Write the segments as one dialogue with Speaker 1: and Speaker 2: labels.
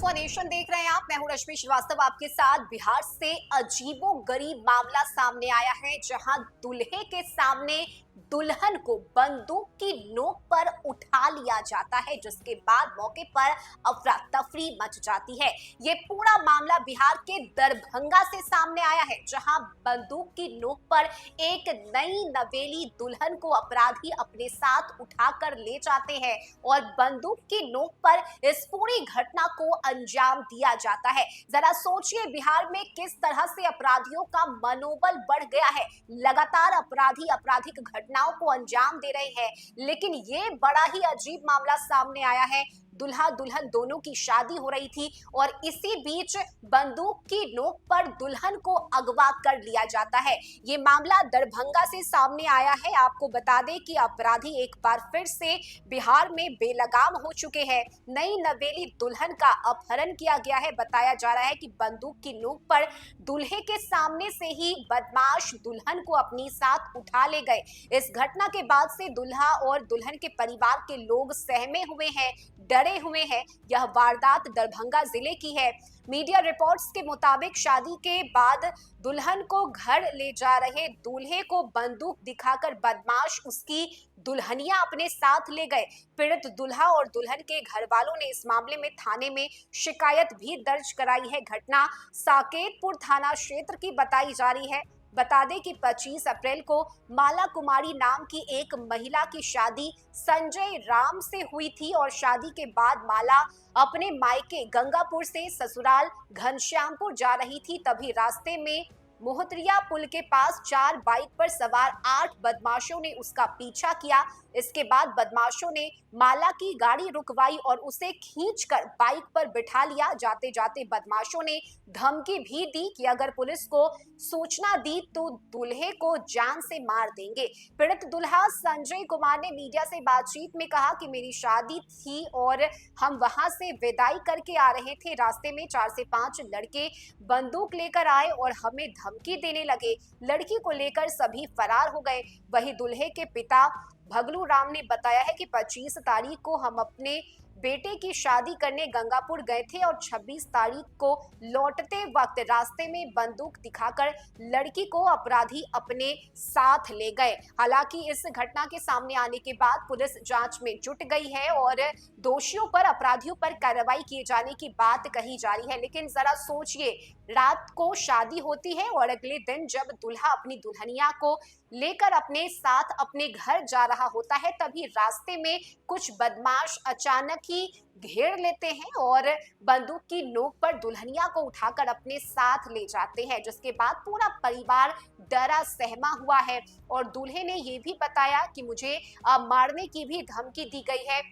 Speaker 1: For nation देख रहे हैं आप। मैं हूं रश्मि श्रीवास्तव आपके साथ। बिहार से अजीबोगरीब मामला सामने आया है, जहां दूल्हे के सामने दुल्हन को बंदूक की नोक पर उठा लिया जाता है, जिसके बाद मौके पर अफरा तफरी मच जाती है। ये पूरा मामला बिहार के दरभंगा से सामने आया है, जहां बंदूक की नोक पर एक नई नवेली दुल्हन को अपराधी अपने साथ उठाकर ले जाते हैं और बंदूक की नोक पर इस पूरी घटना को अंजाम दिया जाता है। जरा सोचिए, बिहार में किस तरह से अपराधियों का मनोबल बढ़ गया है। लगातार अपराधी आपराधिक घटनाओं को अंजाम दे रहे हैं, लेकिन ये बड़ा ही अजीब मामला सामने आया है। दुल्हा दुल्हन दोनों की शादी हो रही थी और इसी बीच बंदूक की नोक पर दुल्हन को अगवा कर लिया जाता है। ये मामला दरभंगा से सामने आया है। आपको बता दें कि अपराधी एक बार फिर से बिहार में बेलगाम हो चुके हैं। नई नवेली दुल्हन का अपहरण किया गया है। बताया जा रहा है कि बंदूक की नोक पर दूल्हे के सामने से ही बदमाश दुल्हन को अपनी साथ उठा ले गए। इस घटना के बाद से दुल्हा और दुल्हन के परिवार के लोग सहमे हुए हैं, डरे हुए हैं। यह वारदात दरभंगा जिले की है। मीडिया रिपोर्ट्स के मुताबिक शादी के बाद दुल्हन को घर ले जा रहे दूल्हे को बंदूक दिखाकर बदमाश उसकी दुल्हनिया अपने साथ ले गए। पीड़ित दुल्हा और दुल्हन के घर वालों ने इस मामले में थाने में शिकायत भी दर्ज कराई है। घटना साकेतपुर थाना क्षेत्र की बताई जा रही है। बता दें कि 25 अप्रैल को माला कुमारी नाम की एक महिला की शादी संजय राम से हुई थी और शादी के बाद माला अपने मायके गंगापुर से ससुराल घनश्यामपुर जा रही थी। तभी रास्ते में मोहतरिया पुल के पास 4 बाइक पर सवार 8 बदमाशों ने उसका पीछा किया। इसके बाद बदमाशों ने माला की गाड़ी रुकवाई और उसे खींचकर बाइक पर बिठा लिया। जाते जाते बदमाशों ने धमकी भी दी कि अगर पुलिस को सूचना दी तो दूल्हे को जान से मार देंगे। पीड़ित दुल्हा संजय कुमार ने मीडिया से बातचीत में कहा कि मेरी शादी थी और हम वहां से विदाई करके आ रहे थे। रास्ते में 4 से 5 लड़के बंदूक लेकर आए और हमें धमकी देने लगे। लड़की को लेकर सभी फरार हो गए। वही दूल्हे के पिता भगलू राम ने बताया है कि 25 तारीख को हम अपने बेटे की शादी करने गंगापुर गए थे और 26 तारीख को लौटते वक्त रास्ते में बंदूक दिखाकर लड़की को अपराधी अपने साथ ले गए। हालांकि इस घटना के सामने आने के बाद पुलिस जांच में जुट गई है और दोषियों पर, अपराधियों पर कार्रवाई किए जाने की बात कही जा रही है। लेकिन जरा सोचिए, रात को शादी होती है और अगले दिन जब दूल्हा अपनी दुल्हनिया को लेकर अपने साथ अपने घर जा रहा होता है, तभी रास्ते में कुछ बदमाश अचानक ही घेर लेते हैं और बंदूक की नोक पर दुल्हनिया को उठाकर अपने साथ ले जाते हैं, जिसके बाद पूरा परिवार डरा सहमा हुआ है। और दूल्हे ने यह भी बताया कि मुझे मारने की भी धमकी दी गई है।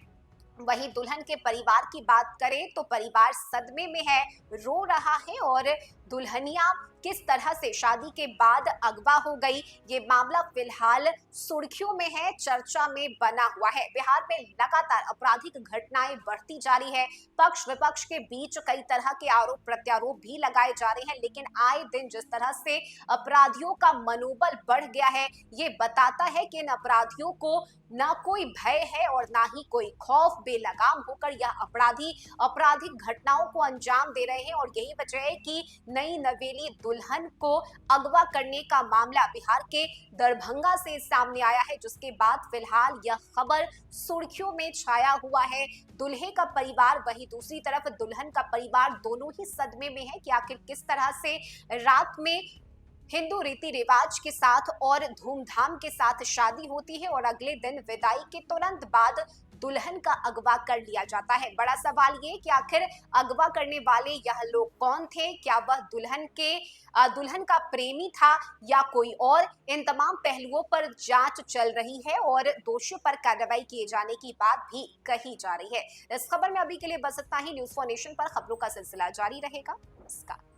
Speaker 1: वहीं दुल्हन के परिवार की बात करें तो परिवार सदमे में है, रो रहा है और दुल्हनिया किस तरह से शादी के बाद अगवा हो गई, ये मामला फिलहाल सुर्खियों में है, चर्चा में बना हुआ है। बिहार में लगातार आपराधिक घटनाएं बढ़ती जा रही है। पक्ष विपक्ष के बीच कई तरह के आरोप प्रत्यारोप भी लगाए जा रहे हैं, लेकिन आए दिन जिस तरह से अपराधियों का मनोबल बढ़ गया है, ये बताता है कि इन अपराधियों को ना कोई भय है और ना ही कोई खौफ। बेलगाम होकर यह अपराधी आपराधिक घटनाओं को अंजाम दे रहे हैं और यही वजह है कि नई नवेली दुल्हन को अगवा करने का मामला बिहार के दरभंगा से सामने आया है, जिसके बाद फिलहाल यह खबर सुर्खियों में छाया हुआ है। दूल्हे का परिवार, वही दूसरी तरफ दुल्हन का परिवार, दोनों ही सदमे में है कि आखिर किस तरह से रात में हिंदू रीति रिवाज के साथ और धूमधाम के साथ शादी होती है और अगले दिन विदाई के तुरंत बाद दुल्हन का अगवा कर लिया जाता है। बड़ा सवाल ये कि आखिर अगवा करने वाले यह लोग कौन थे? क्या वह दुल्हन का प्रेमी था या कोई और? इन तमाम पहलुओं पर जांच चल रही है और दोषियों पर कार्रवाई किए जाने की बात भी कही जा रही है। इस खबर में अभी के लिए बस इतना ही। न्यूज़ फॉर नेशन पर खबरों का सिलसिला जारी रहेगा। नमस्कार।